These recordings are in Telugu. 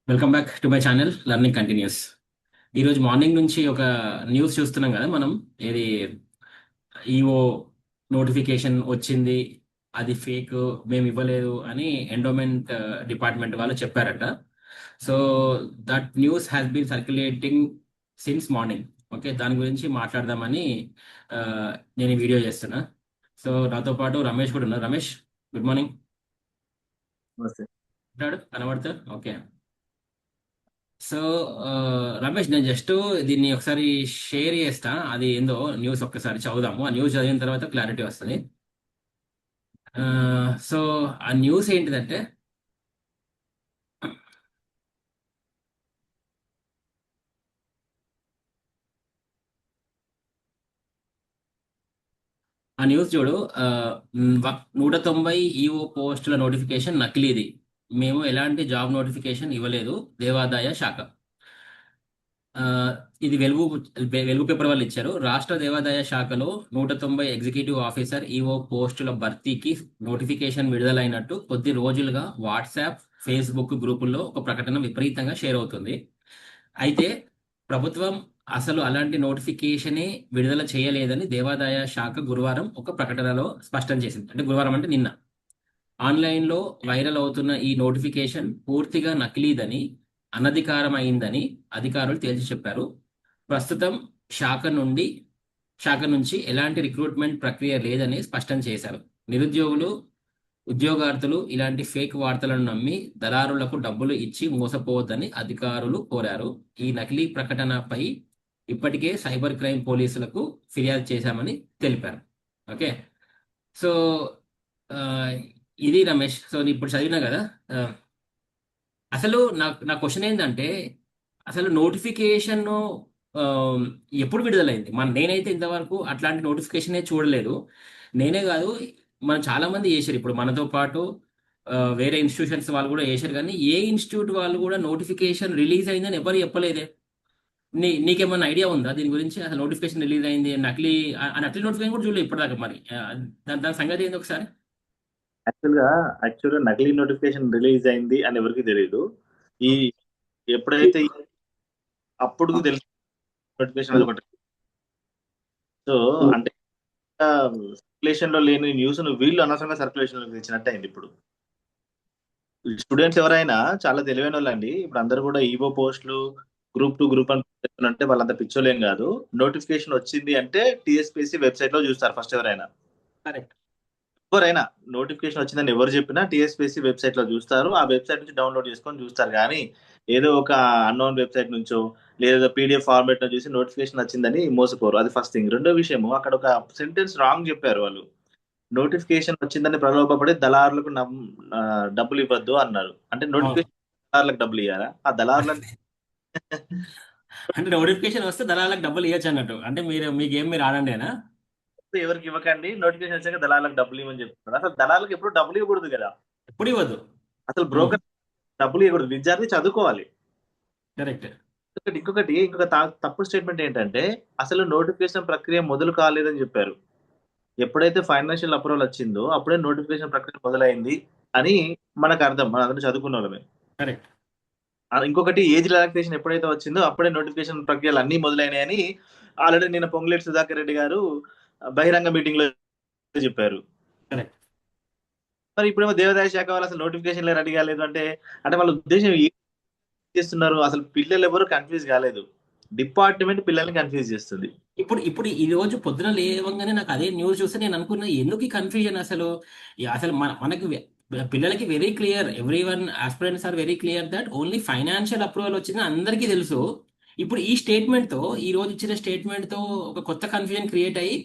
Welcome back to my channel learning continuous. ఈరోజు మార్నింగ్ నుంచి ఒక న్యూస్ చూస్తున్నాం కదా మనం. ఏది ఈఓ నోటిఫికేషన్ వచ్చింది, అది ఫేక్, మేము ఇవ్వలేదు అని ఎండోమెంట్ డిపార్ట్మెంట్ వాళ్ళు చెప్పారట. So that news has been circulating since morning. Okay, దాని గురించి మాట్లాడదామని ఆ, నేను ఈ వీడియో చేస్తున్నా. సో నాతో పాటు రమేష్ కూడా ఉన్నారు. Ramesh, good morning. నమస్తే. కనబడతారు? ఓకే. సో రమేష్, నేను జస్ట్ దీన్ని ఒకసారి షేర్ చేస్తా. అది ఏందో న్యూస్ ఒక్కసారి చదువుదాము. ఆ న్యూస్ చదివిన తర్వాత క్లారిటీ వస్తుంది. సో ఆ న్యూస్ ఏంటిదంటే, ఆ న్యూస్ చూడు. ఆ, 190 ఈఓ పోస్టుల నోటిఫికేషన్ నకిలీది, మేము ఎలాంటి జాబ్ నోటిఫికేషన్ ఇవ్వలేదు, దేవాదాయ శాఖ. ఆ, ఇది వెలుగు వెలుగు పేపర్ వాళ్ళు ఇచ్చారు. రాష్ట్ర దేవాదాయ శాఖలో 190 ఎగ్జిక్యూటివ్ ఆఫీసర్ ఈఓ పోస్టుల భర్తీకి నోటిఫికేషన్ విడుదలైనట్టు కొద్ది రోజులుగా వాట్సాప్, ఫేస్బుక్ గ్రూపుల్లో ఒక ప్రకటన విపరీతంగా షేర్ అవుతుంది. అయితే ప్రభుత్వం అసలు అలాంటి నోటిఫికేషనే విడుదల చేయలేదని దేవాదాయ శాఖ గురువారం ఒక ప్రకటనలో స్పష్టం చేసింది. అంటే గురువారం అంటే నిన్న. ఆన్లైన్లో వైరల్ అవుతున్న ఈ నోటిఫికేషన్ పూర్తిగా నకిలీదని, అనధికారమైందని అధికారులు తేల్చి చెప్పారు. ప్రస్తుతం శాఖ నుండి శాఖ నుంచి ఎలాంటి రిక్రూట్మెంట్ ప్రక్రియ లేదని స్పష్టం చేశారు. నిరుద్యోగులు, ఉద్యోగార్థులు ఇలాంటి ఫేక్ వార్తలను నమ్మి దళారులకు డబ్బులు ఇచ్చి మోసపోవద్దని అధికారులు కోరారు. ఈ నకిలీ ప్రకటనపై ఇప్పటికే సైబర్ క్రైమ్ పోలీసులకు ఫిర్యాదు చేశామని తెలిపారు. ఓకే. సో ఆ, ఇది రమేష్. సో నేను ఇప్పుడు చదివినా కదా. ఆ, అసలు నా క్వశ్చన్ ఏంటంటే, అసలు నోటిఫికేషన్ ఎప్పుడు విడుదలైంది? నేనైతే ఇంతవరకు అట్లాంటి నోటిఫికేషనే చూడలేదు. నేనే కాదు, మనం చాలా మంది చేశారు ఇప్పుడు మనతో పాటు. వేరే ఇన్స్టిట్యూషన్స్ వాళ్ళు కూడా చేశారు, కానీ ఏ ఇన్స్టిట్యూట్ వాళ్ళు కూడా నోటిఫికేషన్ రిలీజ్ అయిందని ఎవరు చెప్పలేదే. నీకేమన్నా ఐడియా ఉందా దీని గురించి? అసలు నోటిఫికేషన్ రిలీజ్ అయింది, నకిలీ ఆ నకిలీ నోటిఫికేషన్ కూడా చూడలేదు ఇప్పటిదాకా. మరి దాని సంగతి ఏంది ఒకసారి? యాక్చువల్‌గా యాక్చువల్‌గా నకిలీ నోటిఫికేషన్ రిలీజ్ అయింది అని ఎవరికీ తెలీదు. ఈ ఎప్పుడైతే అప్పుడుకు తెలిసి నోటిఫికేషన్ అదొకటి. సో, అంటే సర్క్యులేషన్‌లో లేని న్యూస్‌ను వీళ్ళు అనవసరంగా సర్క్యులేషన్‌లోకి తెచ్చినట్టు అయింది ఇప్పుడు. స్టూడెంట్స్ ఎవరైనా చాలా తెలివైనోళ్ళండి. ఇప్పుడు అందరూ కూడా ఈవో పోస్టులు, గ్రూప్ 2, గ్రూప్ 1 అంటే వాళ్ళంత పిచ్చోళ్ళేం గాదు. నోటిఫికేషన్ వచ్చింది అంటే టీఎస్పీఎస్సీ వెబ్‌సైట్‌లో చూస్తారు ఫస్ట్ ఎవరైనా. కరెక్ట్. ఎవరైనా నోటిఫికేషన్ వచ్చిందని ఎవరు చెప్పినా టీఎస్పీఎస్సీ వెబ్సైట్ లో చూస్తారు. ఆ వెబ్సైట్ నుంచి డౌన్లోడ్ చేసుకొని చూస్తారు. కానీ ఏదో ఒక అన్నోన్ వెబ్సైట్ నుంచో లేదా పీడిఎఫ్ ఫార్మాట్ లో చూసి నోటిఫికేషన్ వచ్చిందని మోసపోరు. అది ఫస్ట్ థింగ్. రెండో విషయము, అక్కడ ఒక సెంటెన్స్ రాంగ్ చెప్పారు వాళ్ళు. నోటిఫికేషన్ వచ్చిందని ప్రలోభపడి దళారులకు డబ్బులు ఇవ్వద్దు అన్నారు. అంటే అవును. నోటిఫికేషన్ దళారులకు డబ్బులు ఇవ్వాలా? ఆ దళారులను అంటే నోటిఫికేషన్ వస్తే దళాలకు డబ్బులు ఇవ్వచ్చు అన్నట్టు. అంటే మీ గేమ్ మీరు ఆడండేనా? ఎవరికి ఇవ్వకండి, నోటిఫికేషన్ వచ్చాక దళారులకు డబ్బులు ఇవ్వని చెప్తున్నారు. అసలు దళారులకు ఎప్పుడు డబ్బులు ఇవ్వకూడదు కదా. ఎప్పుడు ఇవ్వద్దు. అసలు బ్రోకర్ డబ్బులు ఇవ్వకూడదు. విద్యార్థి చదువుకోవాలి. కరెక్ట్. ఇంకొక తప్పుడు స్టేట్మెంట్ ఏంటంటే, అసలు నోటిఫికేషన్ ప్రక్రియ మొదలు కాలేదని చెప్పారు. ఎప్పుడైతే ఫైనాన్షియల్ అప్రూవల్ వచ్చిందో, అప్పుడే నోటిఫికేషన్ ప్రక్రియ మొదలైంది అని మనకర్థం. మనందరం చదువుకున్నోళ్ళమే. కరెక్ట్. ఇంకొకటి, ఏజ్ రిలాక్సేషన్ ఎప్పుడైతే వచ్చిందో, అప్పుడే నోటిఫికేషన్ ప్రక్రియలు అన్నీ మొదలైనాయని ఆల్రెడీ నిన్న పొంగులేటి సుధాకర్ రెడ్డి గారు బహిరంగ మీటింగ్‌లో చెప్పారు. కరెక్ట్. మరి ఇప్పుడేమో దేవాదాయ శాఖ వాళ్ళు అసలు నోటిఫికేషన్‌లే రెడీ కాలేదు అంటే, అంటే వాళ్ళ ఉద్దేశ్యం ఏం చేస్తున్నారు? అసలు పిల్లలెవరు కన్‌ఫ్యూజ్ కాలేదు. డిపార్ట్‌మెంట్ పిల్లల్ని కన్‌ఫ్యూజ్ చేస్తుంది. ఇప్పుడు ఇప్పుడు ఈ రోజు పొద్దున లేవంగానే నాకు అదే న్యూస్ చూస్తే నేను అనుకున్నా, ఎందుకు ఈ కన్ఫ్యూజన్ అసలు? అసలు మనకి పిల్లలకి very clear, every one aspirants are very clear that only financial approval వచ్చిందని అందరికీ తెలుసు. ఇప్పుడు ఈ స్టేట్మెంట్ తో, ఈ రోజు ఇచ్చిన స్టేట్మెంట్ తో ఒక కొత్త కన్ఫ్యూజన్ క్రియేట్ అయ్యి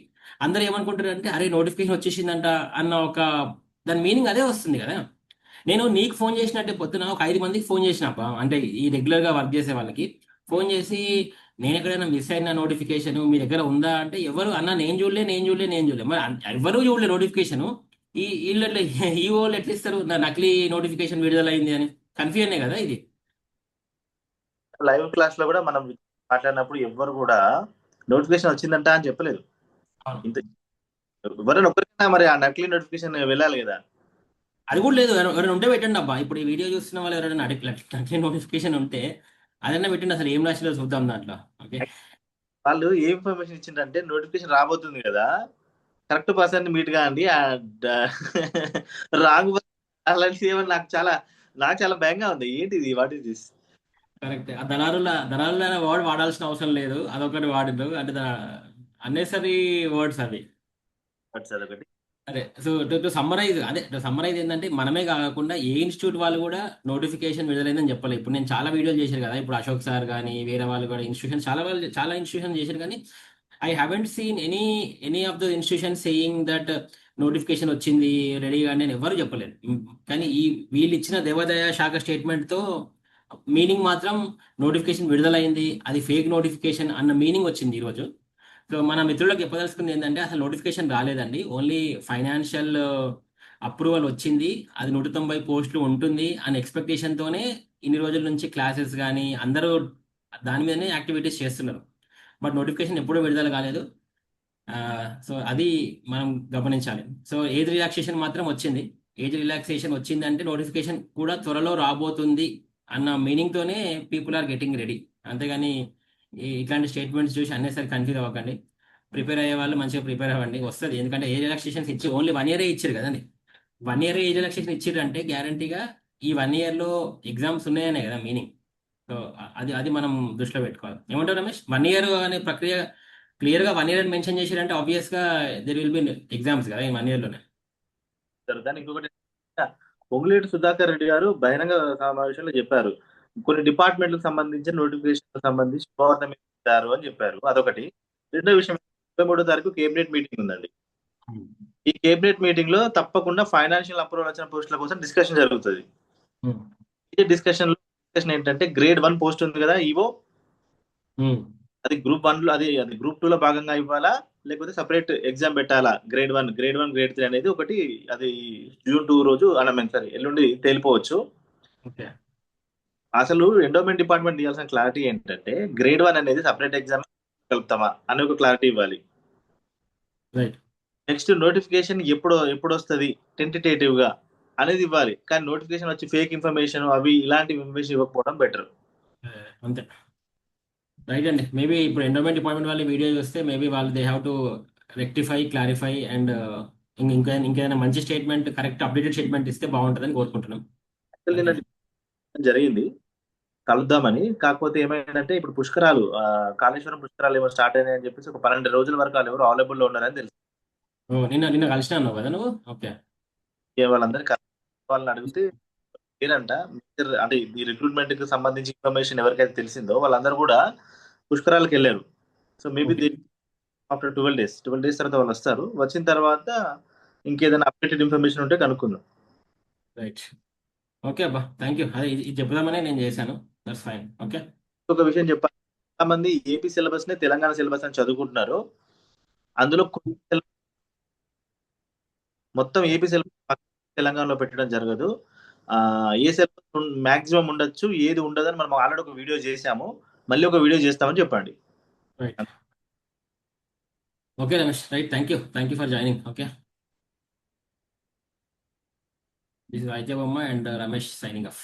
అందరూ ఏమనుకుంటారు అంటే, అరే నోటిఫికేషన్ వచ్చేసిందంట అన్న ఒక, దాని మీనింగ్ అదే వస్తుంది కదా. నేను నీకు ఫోన్ చేసినట్టే పొద్దున ఒక 5 మందికి ఫోన్ చేసిన అబ్బా. అంటే ఈ రెగ్యులర్ గా వర్క్ చేసే వాళ్ళకి ఫోన్ చేసి, నేను ఎక్కడైనా మిస్ అయిన నోటిఫికేషన్ మీ దగ్గర ఉందా అంటే, ఎవరు అన్న నేను చూడలే, నేను చూడలే, నేను చూడలే. మరి ఎవరు చూడలే నోటిఫికేషన్. ఈ వీళ్ళు ఈ వాళ్ళు ఎట్లా ఇస్తారు నకిలీ నోటిఫికేషన్ విడుదలైంది అని? కన్ఫ్యూజనే కదా ఇది. లైవ్ క్లాస్ లో కూడా మనం మాట్లాడినప్పుడు ఎవ్వరు కూడా నోటిఫికేషన్ వచ్చిందంట అని చెప్పలేదు. అవును. ఇంత ఎవరైనా ఒక్కరికైనా మరి ఆ నకిలీ నోటిఫికేషన్ వెళ్ళాలి కదా. అది కూడా లేదు. ఎవరైనా ఉంటే పెట్టండి అబ్బా. ఇప్పుడు ఈ వీడియో చూస్తున్న వాళ్ళు ఎవరైనా అడిగి నోటిఫికేషన్ ఉంటే అదన్నా పెట్టండి, అసలు ఏం రాసిలో చూద్దాం దాంట్లో. ఓకే. వాళ్ళు ఏ ఇన్ఫర్మేషన్ ఇచ్చిండంటే నోటిఫికేషన్ రాబోతుంది కదా, కరెక్ట్ పర్సన్ మీట్ కాండి. రాంగ్ అలాంటివి ఏమన్నా నాకు చాలా భయంగా ఉంది. ఏంటిది, వాట్ ఇస్ దిస్? కరెక్ట్. ఆ దళారుల అనే వర్డ్ వాడాల్సిన అవసరం లేదు, అదొకటి వాడిండు అంటే అన్నెసరీ వర్డ్స్ అవి. సార్ ఒకటి. అదే. సో టు సమ్మరైజ్, అదే టు సమ్మరైజ్ ఏంటంటే మనమే కాకుండా ఏ ఇన్స్టిట్యూట్ వాళ్ళు కూడా నోటిఫికేషన్ విడుదలైందని చెప్పలేదు. ఇప్పుడు నేను చాలా వీడియోలు చేశాను కదా, ఇప్పుడు అశోక్ సార్ కానీ వేరే వాళ్ళు కూడా ఇన్స్టిట్యూషన్ చాలా ఇన్స్టిట్యూషన్ చేశారు, కానీ I haven't seen any of the institution saying that notification వచ్చింది రెడీగా అని నేను ఎవరు చెప్పలేదు. కానీ వీళ్ళు ఇచ్చిన దేవాదాయ శాఖ స్టేట్మెంట్తో మీనింగ్ మాత్రం నోటిఫికేషన్ విడుదలైంది, అది ఫేక్ నోటిఫికేషన్ అన్న మీనింగ్ వచ్చింది ఈరోజు. సో మన మిత్రులకు చెప్పదలుచుకుంది ఏంటంటే అసలు నోటిఫికేషన్ రాలేదండి, ఓన్లీ ఫైనాన్షియల్ అప్రూవల్ వచ్చింది, అది 190 పోస్టులు ఉంటుంది అనే ఎక్స్పెక్టేషన్తోనే ఇన్ని రోజుల నుంచి క్లాసెస్ కానీ అందరూ దాని మీదనే యాక్టివిటీస్ చేస్తున్నారు. బట్ నోటిఫికేషన్ ఎప్పుడూ విడుదల కాలేదు. సో అది మనం గమనించాలి. సో ఏజ్ రిలాక్సేషన్ మాత్రం వచ్చింది. ఏజ్ రిలాక్సేషన్ వచ్చింది అంటే నోటిఫికేషన్ కూడా త్వరలో రాబోతుంది అన్న మీనింగ్తోనే పీపుల్ ఆర్ గెటింగ్ రెడీ. అంతేగాని ఇట్లాంటి స్టేట్మెంట్స్ చూసి అన్నేసరి కన్ఫ్యూజ్ అవ్వకండి. ప్రిపేర్ అయ్యే వాళ్ళు మంచిగా ప్రిపేర్ అవ్వండి, వస్తుంది. ఎందుకంటే ఏజ్ రిలాక్సేషన్స్ ఇచ్చి ఓన్లీ 1 ఇయరే ఇచ్చారు కదండి. 1 ఇయర్ ఏజ్ రిలాక్సేషన్ ఇచ్చారు అంటే గ్యారంటీగా ఈ 1 ఇయర్లో ఎగ్జామ్స్ ఉన్నాయనే కదా మీనింగ్. సో అది అది మనం దృష్టిలో పెట్టుకోవాలి. ఏమంటారు రమేష్? 1 ఇయర్ అనే ప్రక్రియ క్లియర్ గా 1 ఇయర్ అని మెన్షన్ చేశారంటే ఆబ్వియస్ గా దెర్ విల్ బి ఎగ్జామ్స్ కదా ఈ 1 ఇయర్లోనే. దాని ఇంకొకటి, పొంగులేటి సుధాకర్ రెడ్డి గారు బహిరంగ సమావేశంలో చెప్పారు, కొన్ని డిపార్ట్మెంట్లకు సంబంధించిన నోటిఫికేషన్ సంబంధించి శుభవార్త మీద ఇచ్చారు అని చెప్పారు. అదొకటి. రెండో విషయం, 23వ తారీఖు కేబినెట్ మీటింగ్ ఉందండి. ఈ కేబినెట్ మీటింగ్ లో తప్పకుండా ఫైనాన్షియల్ అప్రూవల్ వచ్చిన పోస్టుల కోసం డిస్కషన్ జరుగుతుంది. ఈ డిస్కషన్ ఏంటంటే గ్రేడ్ 1 పోస్ట్ ఉంది కదా ఈవో, అది గ్రూప్ 1 లో, అది గ్రూప్ 2 లో భాగంగా ఇవ్వాలా, లేకపోతే సపరేట్ ఎగ్జామ్ పెట్టాలా? గ్రేడ్ 1, గ్రేడ్ 3 అనేది ఒకటి, అది జూన్ 2 రోజు సారీ ఎల్లుండి తేలిపోవచ్చు. ఓకే. అసలు ఎండోమెంట్ డిపార్ట్మెంట్ ఇవ్వాల్సిన క్లారిటీ ఏంటంటే గ్రేడ్ 1 అనేది సపరేట్ ఎగ్జామ్ కలుపుతామా అని ఒక క్లారిటీ ఇవ్వాలి. రైట్. నెక్స్ట్ నోటిఫికేషన్ ఎప్పుడు వస్తుంది టెంటేటివ్ గా అనేది ఇవ్వాలి. కానీ నోటిఫికేషన్ వచ్చి ఫేక్ ఇన్ఫర్మేషన్ అవి ఇలాంటి ఇన్ఫర్మేషన్ ఇవ్వకపోవడం బెటర్. అంతే. రైట్ అండి. మేబీ ఇప్పుడు ఎండోమెంట్ డిపార్ట్మెంట్ వాళ్ళు వీడియో చూస్తే మేబీ వాళ్ళు they have to rectify, clarify and ఇంకేదైనా మంచి స్టేట్మెంట్, కరెక్ట్ అప్డేటెడ్ స్టేట్మెంట్ ఇస్తే బాగుంటుందని కోరుకుంటున్నాం. యాక్చువల్ నిన్న జరిగింది కలుద్దామని. కాకపోతే ఏమైందంటే ఇప్పుడు పుష్కరాలు, కాళేశ్వరం పుష్కరాలు ఏమో స్టార్ట్ అయినాయి అని చెప్పేసి ఒక 12 రోజుల వరకు వాళ్ళు ఎవరు అవైలబుల్ లో ఉన్నారని తెలుసు. నిన్న నిన్న కలిసిన అన్నావు కదా నువ్వు. ఓకే. వాళ్ళందరికీ వాళ్ళని అడిగితే లేరంట. అంటే ఈ రిక్రూట్మెంట్ కి సంబంధించి ఇన్ఫర్మేషన్ ఎవరికైతే తెలిసిందో వాళ్ళందరూ కూడా పుష్కరాలకు వెళ్ళారు. సో మేబీ ఆఫ్టర్ 12 డేస్ తర్వాత వాళ్ళు వస్తారు. వచ్చిన తర్వాత ఇంకేదైనా అప్డేటెడ్ ఇన్ఫర్మేషన్ ఉంటే కనుక్కుందాం. రైట్. ఓకే అబ్బా, థ్యాంక్ యూ. అదే ఇది చెప్దామనే నేను చేశాను. That's fine. ఓకే. ఒక విషయం చెప్పాలి, చాలా మంది ఏపీ సిలబస్ నే తెలంగాణ సిలబస్ అని చదువుకుంటున్నారు. అందులో మొత్తం ఏపీ సిలబస్ తెలంగాణలో పెట్టడం జరగదు. ఏ సిలబస్ మాక్సిమం ఉండొచ్చు, ఏది ఉండదని మనం ఆల్రెడీ ఒక వీడియో చేశాము, మళ్ళీ ఒక వీడియో చేస్తామని చెప్పండి. Right. Okay Ramesh. Right. Thank you for joining. Okay. This is వైద్య బొమ్మ అండ్ రమేష్ సైనింగ్ ఆఫ్.